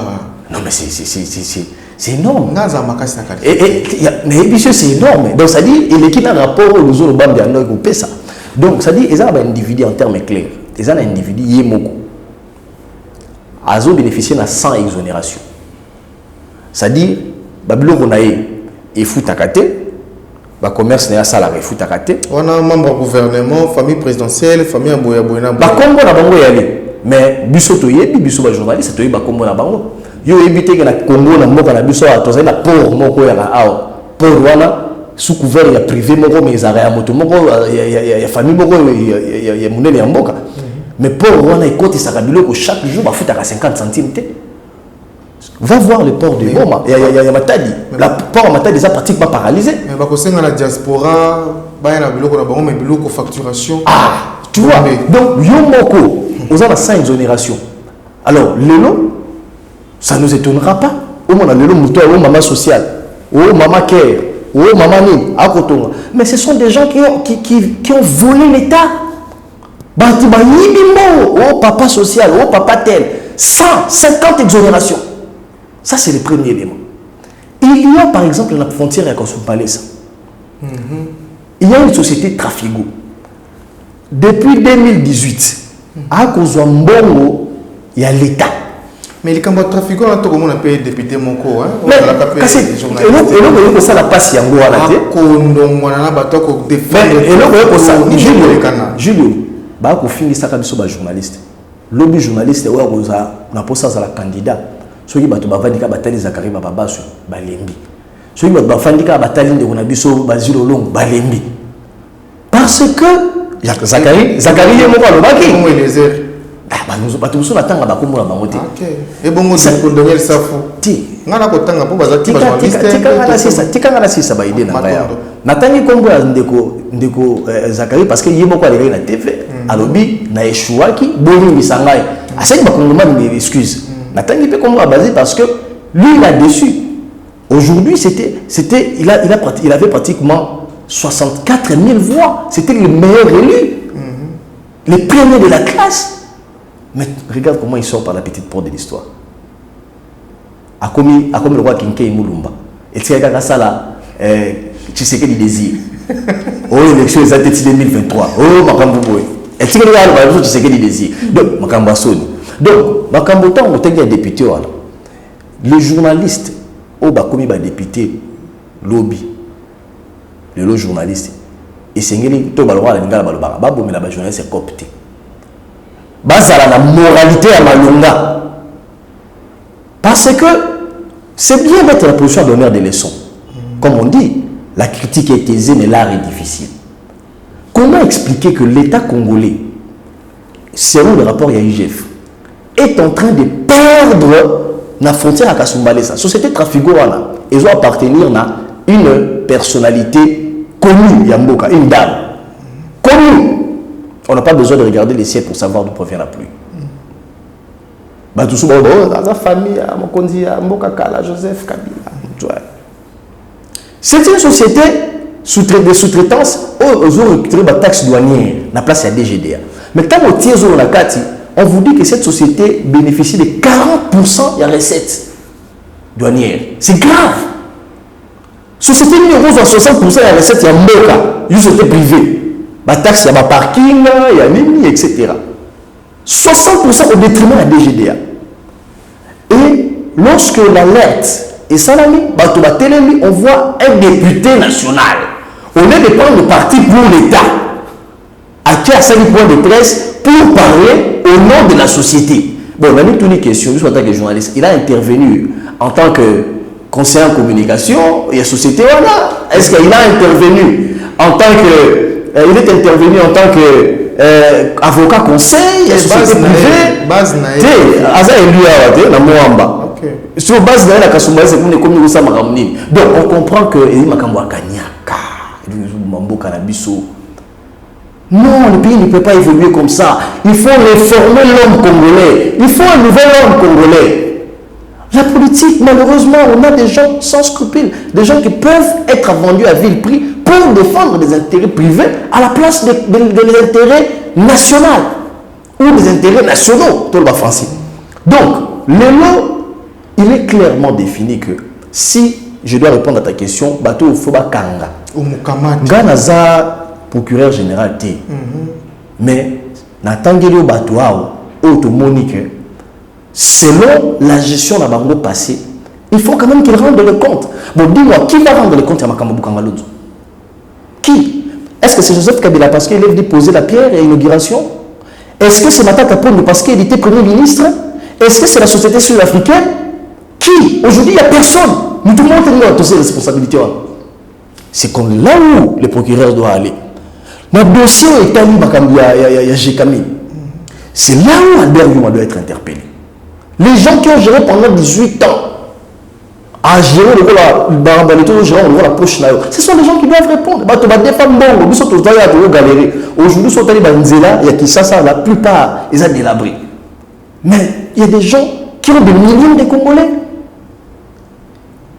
Non, mais c'est énorme. Et mais c'est énorme. Donc, ça dit, il est un rapport aux autres bandes de ça. Donc, ça dit, ils ont un individu en termes clairs. Ils ont un individu Yemoko. Ils ont bénéficié de 100 exonérations. Ça dit, Babylon Ronaï et Foutakate, le commerce n'est pas salarié Foutakate. On a un membre du gouvernement, famille présidentielle, famille Aboya Boyna. Comme on a bango yali. Mais biso to yebi biso ba journaliste to yeba kombo na bango yo ebité que na Congo na mboka na biso to za na port moko ya awa port wana sous couvert ya privé moko mais za ya moto moko ya famille moko ya munene ya mboka mais port wana ikoti sakabilo ko chaque jour ba futa ka 50 centimes té va voir le port de Goma ya Matadi la port Matadi est pratiquement paralysé mais ba ko senga la diaspora ba na biloko na bango mais biloko facturation tu vois donc yo moko on a 100 exonérations. Alors, l'élo, ça ne nous étonnera pas. Au moins, l'élo, au maman social, au maman care, au maman ni, à Kotonga. Mais ce sont des gens qui ont volé l'État. Au papa social, au papa tel. 150 exonérations. Ça, c'est le premier élément. Il y a, par exemple, la frontière à Kosompalais. Il y a une société Trafigo. Depuis 2018, à cause de Mbongo, il y a l'État. Mais les cambos trafic, on a tout le monde payé député Moko. Mais et ça la passe yango à la tête. Julio, bah qu'on finit ça comme ça journaliste. Lobby journaliste ouais on a posé ça la candidat. Ceux qui battent bavandika batali Zakari bababasu balembi. Ceux qui battent bavandika batali de konabiso bazilo long balembi. Parce que Zakari est mort à l'obaki. Comment il les aide? Nous battons sur la tanga bakomo la bangote. Ok. Et bon, on s'est condamné le safou. Ti. Ngana ko tanga po bazaki journaliste. Tika ngana sisa ba idée na ngaya. Natangi kombo ya ndeko Zakari parce que yemoko ali na TV. Alobi na échouaki boni misangai. Asaki bakongomani mais excuse. Natangi pe kombo basé parce que lui il a déçu. Aujourd'hui il avait pratiquement 64 000 voix. C'était le meilleur élu. Le premier de la classe. Mais regarde comment il sort par la petite porte de l'histoire. A commis le roi Kinke Moulumba. Et tu sais, ça là, tu sais qu'il désire. Oh, l'élection est à 2023. Oh, Makamboboy. Et tu sais qu'il tu sais qu'il désire. Donc, Makambasoni. Donc, Makambotan, on a député. Le journaliste, au Bakomi, député, lobby. Le journaliste. Et c'est un peu de temps, mais la journaliste est copté. bazala la moralité à malunga. Parce que c'est bien d'être la position à donner des leçons. Comme on dit, la critique est aisée, mais l'art est difficile. Comment expliquer que l'État congolais, selon le rapport IGF, est en train de perdre la frontière à Kasumbalesa? Société Trafigoana, ils doivent appartenir à une personnalité connue, Yamboka, une dame. Connue. On n'a pas besoin de regarder les siècles pour savoir d'où provient la pluie. Dans la famille, Mboka Kala, Joseph Kabila. C'est une société de sous-traitance aux autres taxes douanières, la place à DGDA. Mais quand on tire sur la carte, on vous dit que cette société bénéficie de 40% de recettes douanières. C'est grave. Société numéro 60% de recettes, il y a Mboka, une société privée. La taxe, il y a parking, il y a Nini, etc. 60% au détriment de la DGDA. Et lorsque l'alerte est salami, on voit un député national. Au lieu de prendre le parti pour l'État, à qui a 5 points de presse pour parler au nom de la société. Bon, on a mis toutes les questions, juste en tant que journaliste. Il a intervenu en tant que conseiller en communication, il y a société, voilà. Est-ce qu'il a intervenu en tant que. Il est intervenu en tant que avocat conseil, il y a société privée. Base naïe. Aza élu à la Moamba. Sur base de la Kasumba, c'est comme nous sommes ramenés. Donc on comprend que il Makambo Kanyaka, Mambo Kanabiso. Non, le pays ne peut pas évoluer comme ça. Il faut réformer l'homme congolais. Il faut un nouvel homme congolais. La politique, malheureusement, on a des gens sans scrupules, des gens qui peuvent être vendus à vil prix pour défendre des intérêts privés à la place des intérêts nationaux ou des intérêts nationaux, tout le bas français. Donc, le lot, il est clairement défini que si je dois répondre à ta question, bateau Foba Kanga, Ganaza, procureur général T. Mais, Natangelo Batouao, automonique, selon la gestion de la banque passée, il faut quand même qu'il rende le compte. Bon, dis-moi, qui va rendre le compte à Makambo Kangalonzo? Qui? Est-ce que c'est Joseph Kabila parce qu'il est déposé la pierre à l'inauguration? Est-ce que c'est Matata Pongo parce qu'il était Premier ministre? Est-ce que c'est la société sud-africaine? Qui? Aujourd'hui, il n'y a personne. Nous tout le monde a tous ces responsabilités. C'est comme là où le procureur doit aller. Notre dossier est allé à Jekami. C'est là où Albert Yuma doit être interpellé. Les gens qui ont géré pendant 18 ans à gérer la poche là, ce sont les gens qui doivent répondre. Aujourd'hui, il y a qui ça, la plupart, ils ont délabré. Mais il y a des gens qui ont des millions de Congolais.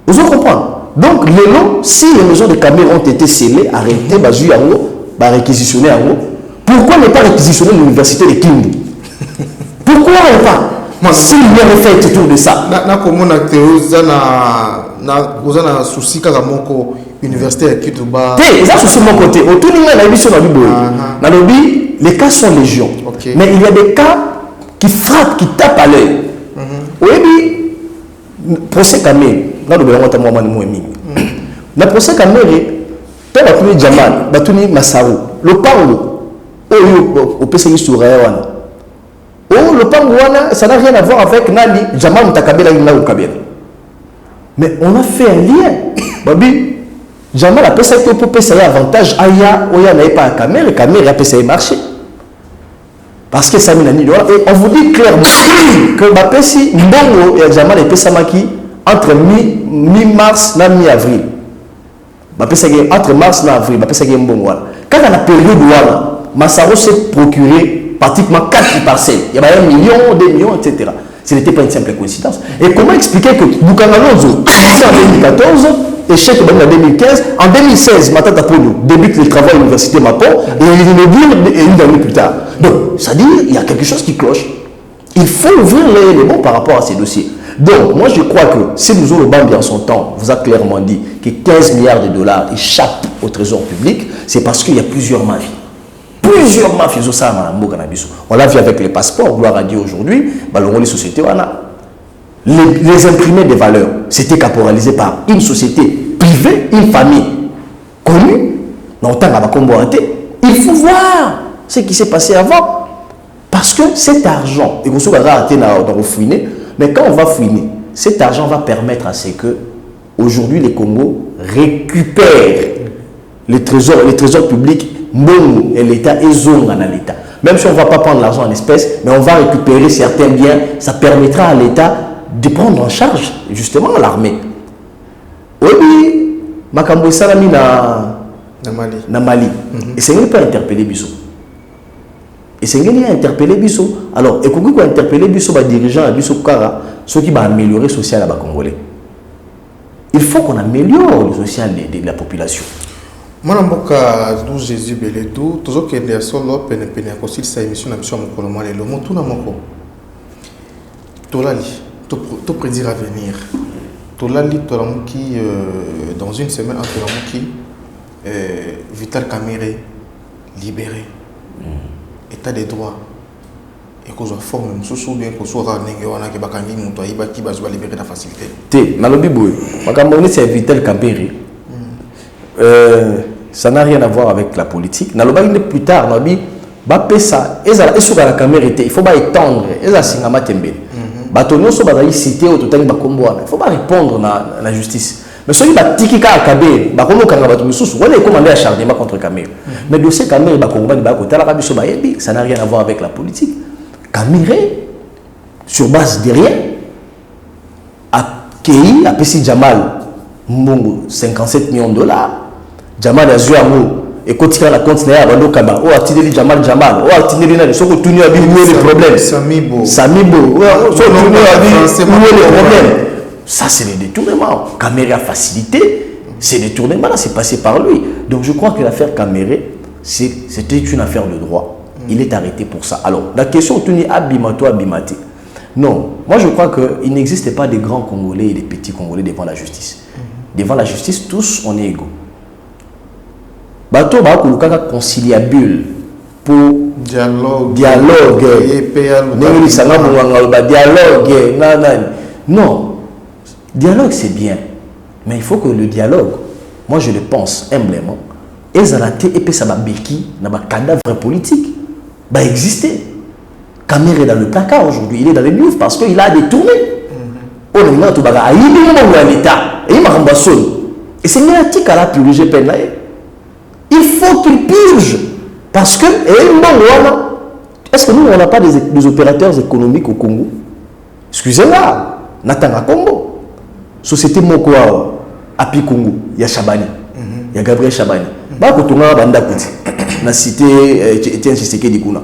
Vous comprenez? Donc, les lots, si les maisons de caméras ont été scellées, arrêtées, réquisitionnées en haut, pourquoi ne pas réquisitionner l'université de Kindu? Pourquoi ne pas? Si il y a fait autour de ça. Souci université à Kituba. Il y a souci de mon côté. Les cas sont légion. Mais il y a des cas qui frappent, qui tapent à l'œil. Oui, procès Kamé. Le procès Kamé, tu as appelé Jamal, Batuni Massarou. Le Pango, au PCI sur Rayawana. Oh, le Pangouana, ça n'a rien à voir avec Nali, Jamal Mtakabela ou Kabela. Mais on a fait un lien. Babi, Jamal a fait ça pour payer avantage. Aya, Oya n'avait pas à Camer, et Camer a payé marché. Parce que ça m'a dit, et on vous dit clairement que Bapesi, Mbongo et Jamal et Pessamaki entre mi-mars et mi-avril. Entre mars et avril, Bapesi Mbongo. Quand on a période où Massaro s'est procuré pratiquement 4 parcelles. Il y avait 1 million, 2 millions, etc. Ce n'était pas une simple coïncidence. Et comment expliquer que Bukangalonzo, en 2014, échec en 2015, en 2016, Matata Polo débute les travaux à l'université Mapon et il inaugure une année plus tard. Donc, ça dit il y a quelque chose qui cloche. Il faut ouvrir les bons par rapport à ces dossiers. Donc, moi je crois que si nous avons Bambi en son temps vous a clairement dit que 15 milliards de dollars échappent au trésor public, c'est parce qu'il y a plusieurs mafies. Plusieurs mafieux, on l'a vu avec les passeports, gloire à Dieu aujourd'hui, les sociétés, les imprimés des valeurs, c'était caporalisé par une société privée, une famille connue, il faut voir ce qui s'est passé avant, parce Parce que cet argent, et vous raté dans fouiner, mais quand on va fouiner, cet argent va permettre à ce que aujourd'hui les Congo récupèrent les trésors publics, Mbongo et l'État et Zonga dans l'État. Même si on ne va pas prendre l'argent en espèces, mais on va récupérer certains biens, ça permettra à l'État de prendre en charge justement l'armée. Oui, Makambo Salami na Mali. Et c'est lui qui peut interpeller Bissot. Et c'est lui qui a interpellé Bissot. Alors, et quand on a interpellé Bissot, les dirigeants de Bissot Kara, ceux qui vont améliorer le social à Congolais. Il faut qu'on améliore le social de la population. Moi, je suis Jésus Beledou, toujours que les solo pene aussi sa émission na mission mokolo malelo motu na moko. Tolali, to prédire avenir. Tolali tolamuki dans une semaine entre tolamuki Vital Kamerhe libéré. État des droits. Et qu'on soit formé, sous bien qu'on soit renégé, on a que bakangi muto aiba ki bazwa libérer la facilité. Té, nalobi boy. Makambo c'est Vital Kamerhe. Ça n'a rien à voir avec la politique. Dans le plus tard, on a dit que ça, la caméra il faut pas étendre, il faut pas répondre à la justice. Mais ceux qui ont dit que acharnement contre Cameroun. Mais le dossier Cameroun, ça n'a rien à voir avec la politique. Cameroun, sur base de rien, a accueilli à Pessi Jamal 57 millions de dollars. Jamal a joué à mot et quand il a la compte là à Kaba ou attirer Jamal ou attirer les choses que tu n'as pas les problèmes Samibo où est les problèmes. Ça c'est le détournement. Caméra a facilité ces détournements là, c'est passé par lui. Donc je crois que l'affaire Caméra c'était une affaire de droit. Il est arrêté pour ça. Alors la question tu n'es abimato abimate. Non, moi je crois qu'il n'existe pas de grands Congolais et de petits Congolais devant la justice. Devant la justice tous on est égaux. Bato ba kuluka conciliabule pour dialogue non, dialogue c'est bien, mais il faut que le dialogue, moi je le pense humblement, ezalate et puis ça va béki na ba cadavre politique va exister. Caméra est dans le placard aujourd'hui, il est dans les livres parce qu'il a détourné. On est là tout baga, il est l'État et il m'a rembasson. Et c'est négatif à la purger peine. Il faut qu'il purge. Parce que, est-ce que nous, on n'a pas des opérateurs économiques au Congo? Excusez-moi, Natanga Congo. Société Mokoa, Api Congo, il y a Chabani, il y a Gabriel Chabani. On a cité Etienne Tshisekedi Kuna.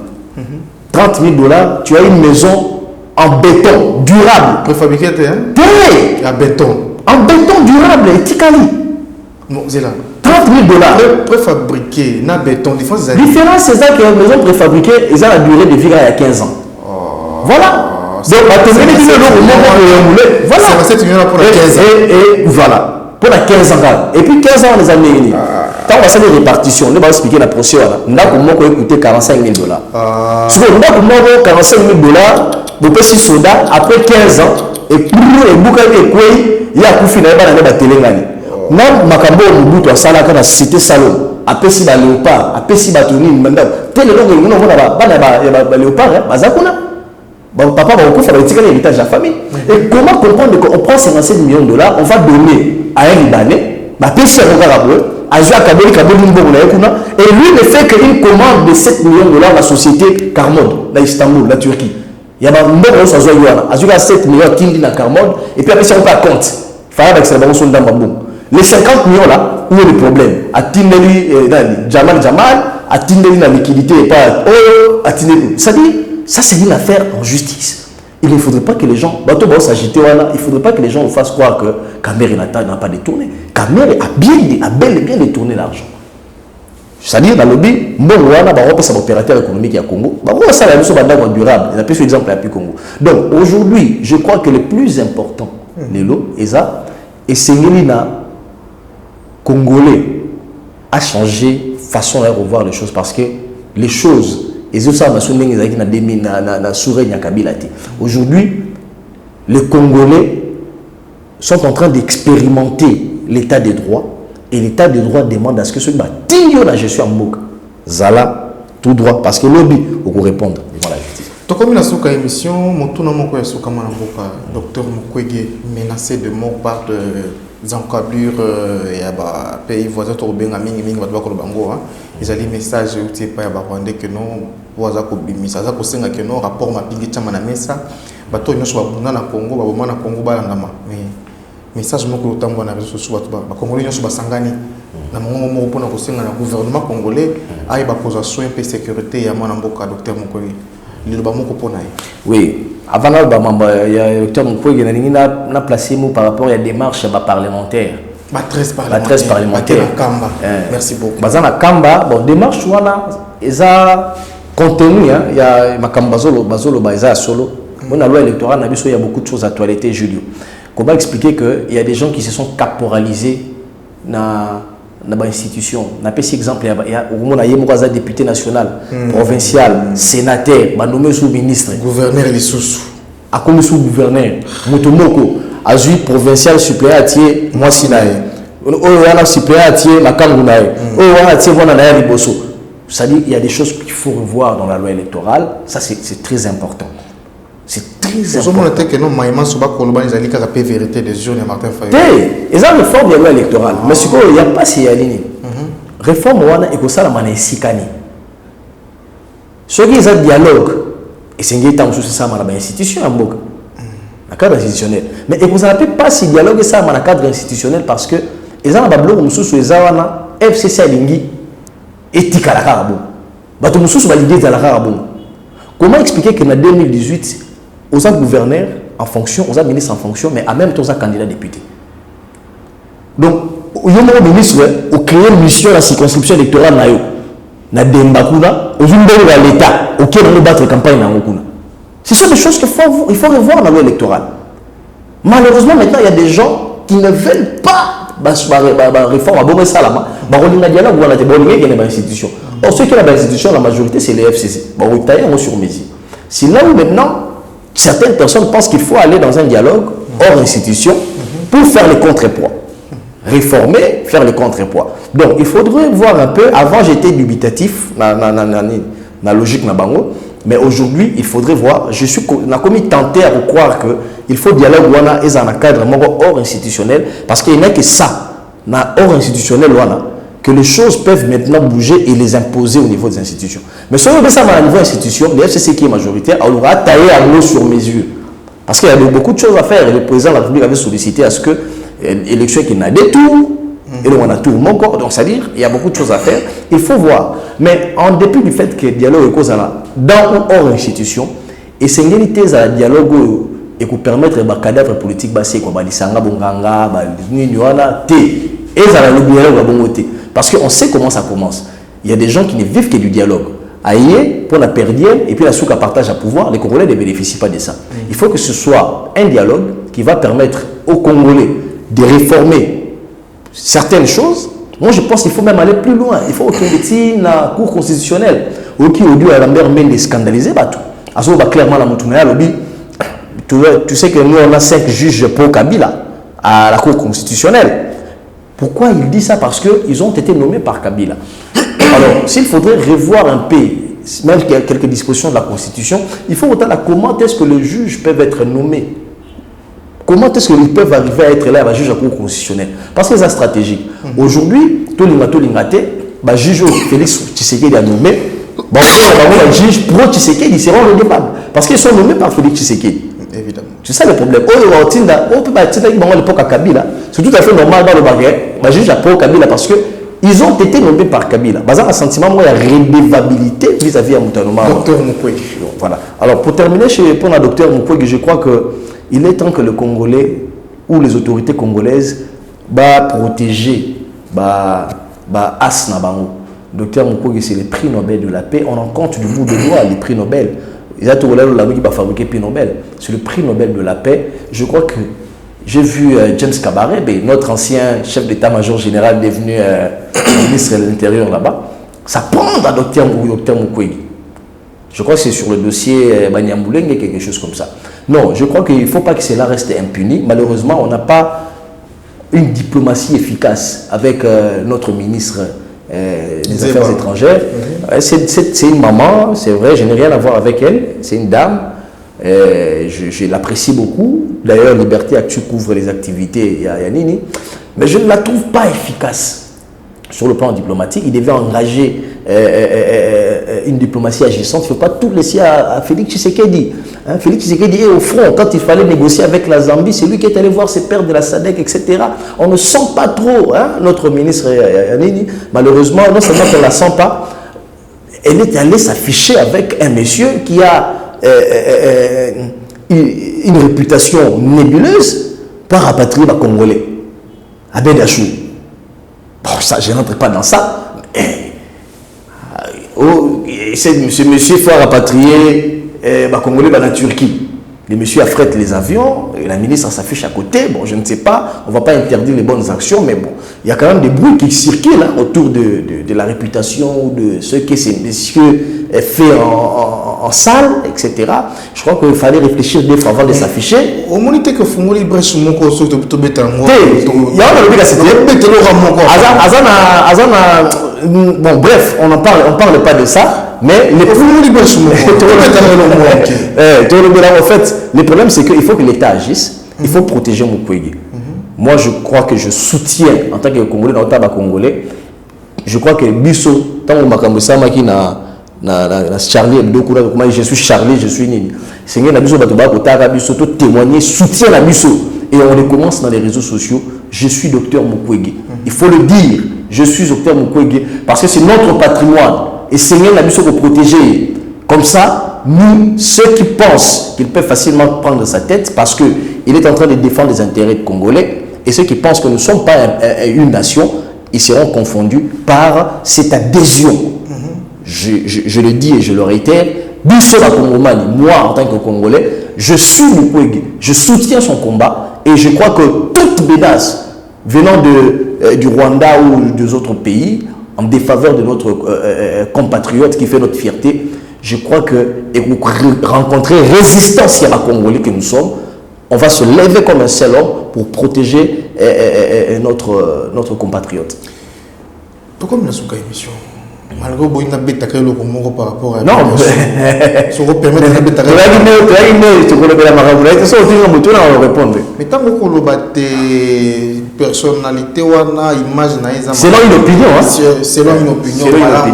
30 000 $, tu as une maison en béton durable. Préfabriqué, hein? Oui. En béton. En béton durable, et Tikali. Non, c'est là. 30 000 $. Préfabriqué, na béton. Différence, c'est ça que la maison préfabriquée, ils ont la durée de vie il y a 15 ans. Voilà. Donc, voilà. C'est 7 millions pour la 15 ans. Et voilà. Pour la 15 ans. Et puis 15 ans, on les a mis. Quand on va faire des répartitions, on va expliquer la procédure. On a coûté 45 000 $. Si on a 45 000 $, vous pouvez soda après 15 ans, et puis il y a un coup final dans la télé. Non, Makambo Mobutu a sala kana cité Salon. Après si ba léopard, après si ba toni manda. Télé longo nous on ba léopard bazakuna. Bon papa va okufa ba tika l'héritage de la famille. Et comment comprendre qu'on prend 57 millions de $, on va donner à un Libanais, ba pesi à Ngaraboue, à Joa Kabeli Mbongo na yakuna, et lui ne fait qu'une commande de 7 millions de $ à la société Carmode, à Istanbul, la Turquie. Il y a un Mbongo sur Joa Yoana, à Joa 7 millions qui na Carmode, et puis après ça on pas compte. Fara avec ça ba son dambambo. Les 50 millions là, où est le problème? À Tindeli, Jamal, à Tindeli la liquidité et pas à Tindeli. Ça dit, ça c'est une affaire en justice. Il ne faudrait pas que les gens, il ne faudrait pas que les gens fassent croire que Cameroun n'a pas détourné. Cameroun a bel et bien détourné l'argent. C'est-à-dire, dans le but, c'est un opérateur économique à Congo. Ça la mission durable. Il a pris l'exemple à Congo. Donc aujourd'hui, je crois que le plus important, et c'est Congolais a changé façon de revoir les choses parce que les choses aujourd'hui les Congolais sont en train d'expérimenter l'état des droits et l'état des droits demande à ce que ceux qui la gestion en Zala tout droit parce que lobby on peut répondre devant la justice. Comme la souka émission, mon tour moko ya souka manamboka, docteur Mukwege menacé de mort par des encablures et à pays voisins to benga mingi bato bakolo bango ils allaient message uti pa ya Rwanda que non waza ko bimisa za ko senga que non rapport mapingi chama na mesa bato nyosho babunda na Congo baboma na Congo balangama mais message moko utambo na réseaux sociaux bato ba congolais nyosho basangani na mongo moko pona ko senga na gouvernement congolais ay ba posa soin pe sécurité ya mwana mboka docteur Mukwege. Oui, avant il y a le docteur Mukwege n'a placé par rapport à la démarche parlementaire. La 13 parlementaire. Merci beaucoup. Bazana Kamba, bon, démarche, ils ont contenu, il y a Makamba Bazolo, Solo. Dans la loi électorale, il y a beaucoup de choses à toiletter, Julio. Comment expliquer qu'il y a des gens qui se sont caporalisés dans l'institution. On a pris exemple, il y a un député national, provincial, sénateur, nommé sous-ministre. Gouverneur et les sous. A comme sous-gouverneur, Motomoko, a joué provincial suppléant à Thier, moi Sinaï. On a suppléant à Thier, Makangunaï. On a Thier, Wananaï, Liboso. C'est-à-dire qu'il y a des choses qu'il faut revoir dans la loi électorale. Ça, c'est très important. C'est très important. Vous que non, Maïman Souba Koloban, ils allaient faire la vérité des urnes et Martin Faye. Ils ont réforme de la loi électorale. Mais ce qu'il n'y a pas, c'est Yaline. Réforme, il y a ça, la Sikani. Ce qui est un dialogue, et c'est un temps où c'est ça, dans l'institution, dans le cadre institutionnel. Mais il n'y a pas si dialogue est ça dans le cadre institutionnel parce que ils ont un bloc où ils ont FCC Lingi éthique à la carabou. Bato mususu validé à la carabou. Comment expliquer que en 2018, aux gouverneurs en fonction, aux ministres en fonction, mais en même temps aux candidats députés. Donc, il y a un ministre qui a créé une mission dans la circonscription électorale na Dembakuna, aux de l'État, auquel on va battre campagne dans Okuna. Ce sont des choses qu'il faut revoir dans la loi électorale. Malheureusement, maintenant, il y a des gens qui ne veulent pas la réforme à Bobo Salama, il y a des institutions. Or, ceux qui ont l'institution, la majorité, c'est les FCC. On sur mesure. C'est là où maintenant, certaines personnes pensent qu'il faut aller dans un dialogue hors institution pour faire les contrepoids. Réformer, faire les contrepoids. Donc, il faudrait voir un peu. Avant, j'étais dubitatif dans la logique de Bango. Mais aujourd'hui, il faudrait voir. Je suis tenté à croire qu'il faut dialogue et dans un cadre hors institutionnel. Parce qu'il n'y a que ça, hors institutionnel, que les choses peuvent maintenant bouger et les imposer au niveau des institutions. Mais si on veut ça au niveau des institutions, les FCC qui est majoritaire, on aura taillé à l'eau sur mesure. Parce qu'il y a beaucoup de choses à faire. Et le président de la République avait sollicité à ce que l'élection qui n'a des tours, et donc on a tout mon corps, donc c'est-à-dire il y a beaucoup de choses à faire. Il faut voir. Mais en dépit du fait que le dialogue est cause dans ou hors institution, et c'est une thèse à dialogue et pour permettre aux cadavres politiques basés comme Balisanga, Bonganga, Ninuana, et ça le dialogue. Parce qu'on sait comment ça commence. Il y a des gens qui ne vivent que du dialogue. Aïe, pour la perdienne, et puis la souka partage à pouvoir, les Congolais ne bénéficient pas de ça. Il faut que ce soit un dialogue qui va permettre aux Congolais de réformer certaines choses. Moi, je pense qu'il faut même aller plus loin. Il faut qu'il y ait une cour constitutionnelle qui au à Lambert Mende scandaliser. Clairement, la lobby. Tu sais que nous, on a 5 juges pour Kabila à la cour constitutionnelle. Pourquoi il dit ça? Parce qu'ils ont été nommés par Kabila. Alors, s'il faudrait revoir un peu, même quelques dispositions de la Constitution, il faut autant comment est-ce que les juges peuvent être nommés. Comment est-ce qu'ils peuvent arriver à être là, à juge à la Cour constitutionnelle? Parce que c'est stratégique. Aujourd'hui, tout le juge Félix Tshisekedi a nommé, les juges pro-Tshisekedi seront redevables. Parce qu'ils sont nommés par Félix Tshisekedi. Évidemment. C'est ça le problème. On peut pas dire l'époque à Kabila. C'est tout à fait normal dans le bagage. Les juges pro Kabila parce qu'ils ont été nommés par Kabila. Dans un sentiment, il y a redevabilité vis-à-vis de Moutanoma. Docteur Mukwege. Voilà. Alors, pour terminer pour le docteur Mukwege, je crois qu'il est temps que le Congolais ou les autorités congolaises protéger Asna Bango. Docteur Mukwege, c'est le prix Nobel de la paix. On en compte du bout de doigt les prix Nobel. Ils ont qui va fabriquer le prix Nobel. C'est le prix Nobel de la paix. Je crois que j'ai vu James Kabarebe, notre ancien chef d'état-major général devenu ministre de l'Intérieur là-bas. Ça prend à docteur Mukwege. Je crois que c'est sur le dossier Banyambouleng, quelque chose comme ça. Non, je crois qu'il ne faut pas que cela reste impuni. Malheureusement, on n'a pas une diplomatie efficace avec notre ministre des Affaires étrangères, C'est une maman, c'est vrai, je n'ai rien à voir avec elle. C'est une dame. Je l'apprécie beaucoup. D'ailleurs, Liberté Actu couvre les activités à Nini. Mais je ne la trouve pas efficace sur le plan diplomatique. Il devait engager une diplomatie agissante. Il ne faut pas tout laisser à Félix Tshisekedi. Hein, Félix Tshisekedi est au front. Quand il fallait négocier avec la Zambie, c'est lui qui est allé voir ses pairs de la SADC, etc. On ne sent pas trop notre ministre Yanini. Malheureusement, non seulement on ne la sent pas, elle est allée s'afficher avec un monsieur qui a une réputation nébuleuse par rapatrier les Congolais. Abed Achou. Bon, ça, je n'entre pas dans ça. Ce monsieur faut rapatrier les Congolais dans la Turquie. Le monsieur affrète les avions, et la ministre s'affiche à côté. Bon, je ne sais pas, on ne va pas interdire les bonnes actions, mais bon, il y a quand même des bruits qui circulent autour de la réputation, de ce que ces messieurs fait en salle, etc. Je crois qu'il fallait réfléchir deux fois avant de s'afficher. Au moment où tu fais brèche moko sur tout béton. Il y a un truc à c'était. Bon, bref, on parle pas de ça. Mais en fait, le problème c'est qu'il faut que l'État agisse, il faut protéger Mukwege. Moi je crois que je soutiens en tant que Congolais dans le tabac congolais, je crois que Bisso, tant que Makambusama qui na Charlie Hebdo, je suis Charlie, je suis Nini. C'est que Bisso Bisso témoigner, soutien à Bisso. Et on recommence dans les réseaux sociaux, je suis docteur Mukwege. Il faut le dire, je suis docteur Mukwege parce que c'est notre patrimoine. Et Seigneur l'a mis pour protéger. Comme ça, nous, ceux qui pensent qu'ils peuvent facilement prendre sa tête parce qu'il est en train de défendre les intérêts Congolais, et ceux qui pensent que nous ne sommes pas une nation, ils seront confondus par cette adhésion. Je le dis et je le réitère, moi en tant que Congolais, je suis Mukwege, je soutiens son combat et je crois que toute menace venant du Rwanda ou des autres pays, en défaveur de notre compatriote qui fait notre fierté, je crois que rencontrer résistance à la Congolais que nous sommes, on va se lever comme un seul homme pour protéger notre compatriote. Pourquoi nous avons une émission? Malgré que nous avons par rapport à non, mais tant que personnalité ou image selon une opinion, selon une opinion,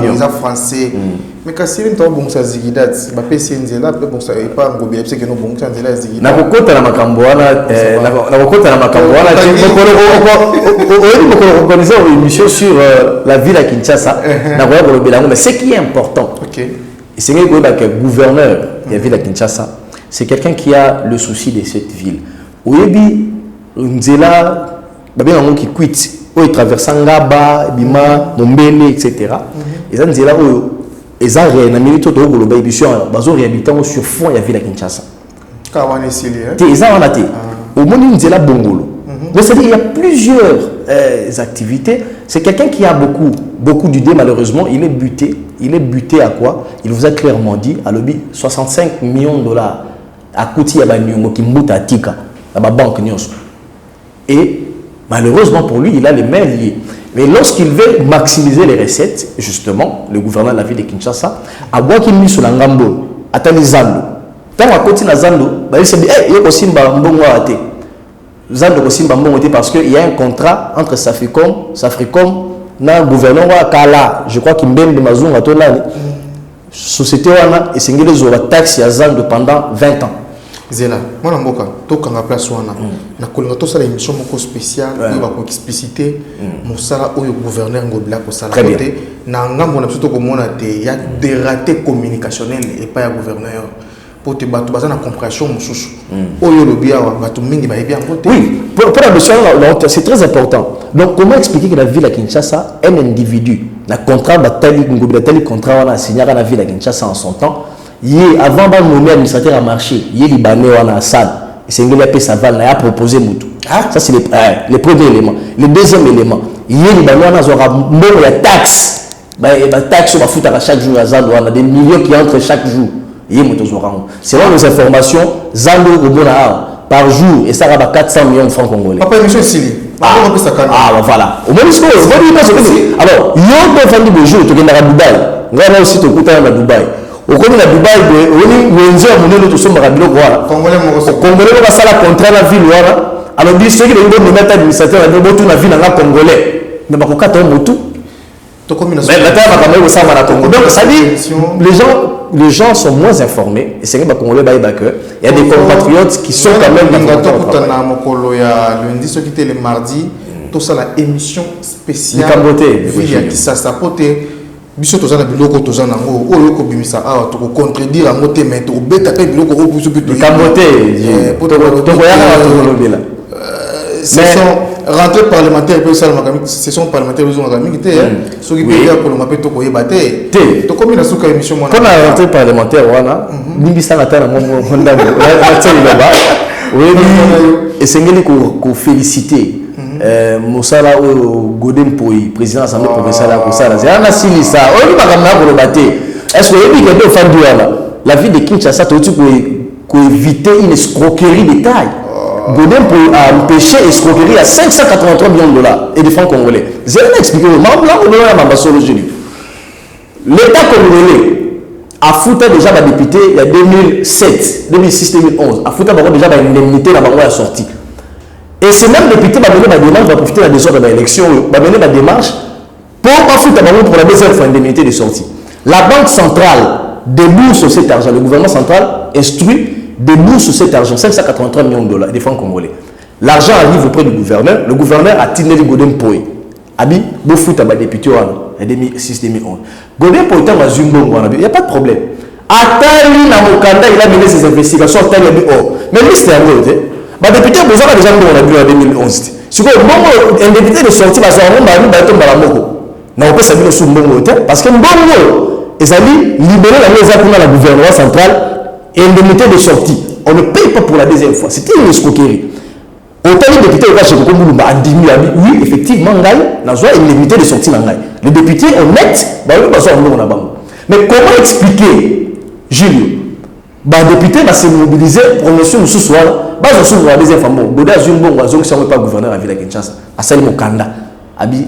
les français. Mais quand c'est une bon ça zigidat, bah PCNZ là bon ça est pas ngobia parce que nous bon ça là zigidat. Na kokota na makambo wana na kokota na makambo wana on connaissait une émission sur la ville à Kinshasa na kwa Belango, mais ce qui est important. OK. C'est que gouverneur de la ville à Kinshasa, c'est quelqu'un qui a le souci de cette ville. Oyebi Nzela babena ngo qui quitte, o traverse Ngaba, Bima, Mombele, etc. Et ça Nzela oyo et ça, il y a des réhabitants sur fond de la ville de Kinshasa. Il y a plusieurs activités. C'est quelqu'un qui a beaucoup d'idées, malheureusement. Il est buté à quoi? Il vous a clairement dit, à l'objet, 65 millions de dollars à Kouti Yabanyongo qui mouta à Tika, à la banque Nyos. Et malheureusement pour lui, il a les mains liées. Mais lorsqu'il veut maximiser les recettes, justement, le gouverneur de la ville de Kinshasa, à quoi qu'il met sur la Ngambo, à Zando. Tant à côté de Zando, il se dit, il y a aussi un bon mois. Zando aussi un bon mois parce qu'il y a un contrat entre Safricom, et le gouverneur de Kala. Je crois qu'il y a un mazon à tout là. Société et c'est une taxe à Zando pendant 20 ans. Zela, moi na mboka to kanga place wana na kolinga to sala émission moko spéciale qui va expliciter mosala oyo gouverneur ngobila ko sala côté na ngambo na biso ko mona te ya dératé communicationnel et pas ya gouverneur pour te battre bazana compréhension mususu oyo lobia wa batu mingi ba bien côté. Oui, pour la notion c'est très important. Donc comment expliquer que la ville à Kinshasa un individu na contrat batali ngobila tali contrat wana signé à la ville à Kinshasa en son temps. Avant de nommer administrateur à marché, il y a Libanais ou en Assad. C'est un gars qui a proposé Moutou. Ça, c'est le premier élément. Le deuxième élément, il y a Libanais qui a la taxe. La taxe, on va foutre à chaque jour à Zando. On a des millions qui entrent chaque jour. Selon nos informations, Zando par jour, et ça va 400 millions de francs congolais. Papa, monsieur Sili. Voilà. Au moins, alors, il y a un peu de jour, tu viens à Dubaï. ngana aussi tokutana na Dubaï okomi na Dubaï oni wenzo ya monene to somba biloko wana congolais ko basala contrat na ville wana alors dit ceux qui vont nous mettre administrateur na botu na ville na congolais mais bakokata motu donc ça dit les gens sont moins informés et c'est que congolais il y a des compatriotes qui sont quand même lundi ce qui était le mardi tout ça la émission spéciale qui ça sapote biso tozana biloko tozana ngo oyo ko bimisa awa to contredire ngo te mais to beta pe biloko ko biso pe to rentrée parlementaire peut ça session parlementaire besoin de mingi té ce qui peut dire pour le mapé to ko yebate to comme na suka émission mona pour la rentrée parlementaire wana mingi sana tana mo honda la tseli là-bas oui et c'est ngeli ko féliciter Moussala ou Godem Poyi, président de l'Assemblée provinciale à Koussala. C'est un asile ça. On dit pas comme le battre. Est-ce que vous avez dit que la vie de Kinshasa, tu peux éviter une escroquerie de taille. Godem Poyi a empêché escroquerie à 583 millions de dollars et de francs congolais. Je vais l'expliquer. L'État congolais a foutu déjà ma député il y a 2007, 2006, 2011. A foutu déjà ma indemnité la banque a sorti. Et ces mêmes députés va mener ma démarche, va profiter de la désordre de l'élection, va mener ma démarche pour ensuite pour la deuxième fois indemnité de sortie. La banque centrale débourse cet argent, le gouvernement central instruit, débourse cet argent, 583 millions de dollars, des francs congolais. L'argent arrive auprès du gouverneur, le gouverneur a tiré le Godem Poyi. Abi, beau foot à ma député en 2006-2011. Godem Poyi est en Zumbo, il n'y a pas de problème. Atali Namokanda, il a mené ses investigations, Atali a dit oh, mais lui c'est un autre. Les députés ont besoin déjà de en 2011. Si vous avez un député de sortie, parce que vous avez parce que ils ont libéré la gouvernement central et indemnité de sortie. On ne paye pas pour la deuxième fois. C'était une escroquerie. Autant de députés oui, effectivement, il y a une indemnité de sortie. Les députés honnêtes, mais comment expliquer, Julio? Les députés vont se mobiliser pour monsieur nous soir la deuxième fois pas gouverneur à Ville Kinshasa à Mokanda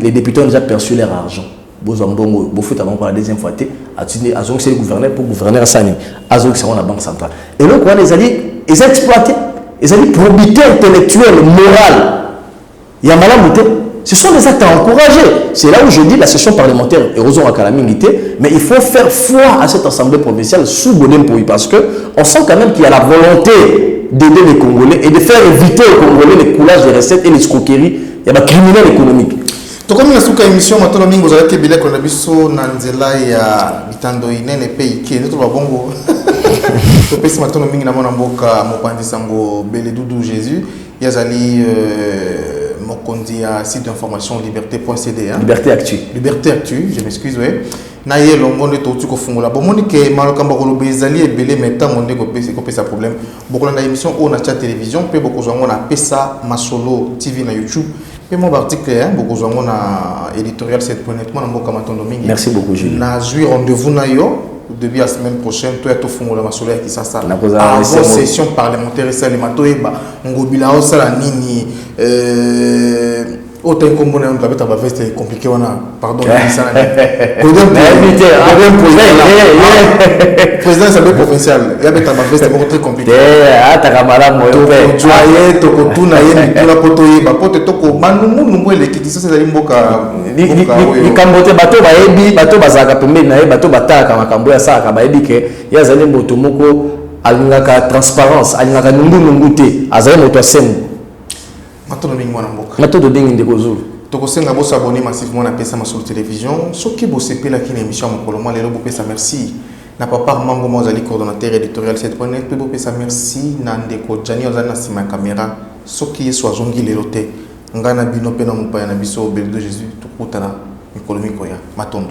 les députés ont déjà perçu leur argent la deuxième fois le gouverneur pour gouverner à Sani la banque centrale et donc ils ont exploité ils ont probité intellectuelle morale il y a malade. Ce sont des actes à encourager. C'est là où je dis la session parlementaire est aux à calamité, mais il faut faire foi à cette assemblée provinciale sous Godem Poyi parce qu'on sent quand même qu'il y a la volonté d'aider les Congolais et de faire éviter aux Congolais les coulages de recettes et les escroqueries. Il y a des criminels économiques. Comme la souka émission, maintenant, nous avons été bilés qu'on a vu sur Nanzela et à Bitando Inene Pays qui est notre bongo. Je pense maintenant que nous avons un mopandi sango Beledoudou Jésus. Il y a Mokondi a site d'information liberté.cd. Liberté Actu. Liberté Actu, je m'excuse, oui. Naye longo de tout ko fungola. Bon moni ke malokamba ko bezali ebele metan monde ko pesa problème. Beaucoup na émission on a chat télévision pe beaucoup zongo na pesa masolo TV na YouTube. Pe mon article hein beaucoup zongo na éditorial 7.net moi na mboka matondo mingi. Merci beaucoup Jules. Na jui rendez-vous na yo depuis la semaine prochaine toi to fungola masolo qui ça ça. Avant session parlementaire ça les matoyeba ngobila o sala nini autant comme on a la veste compliqué pardon président de l'Assemblée provinciale il y a ta veste très compliqué ta camarade moi joyeux to ko tuna ye la poto ye ba poto to ko manumu le kiti ça c'est mboka ni kambote bato bazaka pembe na ye bato bataka makambo ya saka ba ebi ke ya zali moto moko alingaka transparence alingaka nungu te azali moto asembo maintenant mingi mwana mboka matodo dingi ndeko zulu tokosenga bo s'abonner massivement na pesa masolo télévision soki bo sepela ki na émission mokolo moi lelo bo pesa merci na papa Mango Mozali coordonnateur éditorial 7.net pe bo pesa merci na ndeko Jani ozali na sima caméra soki yeso azongi lelo te ngana bino pe na mopaya na biso Beledoudou Jésus tokutana mikolo mikoya matondo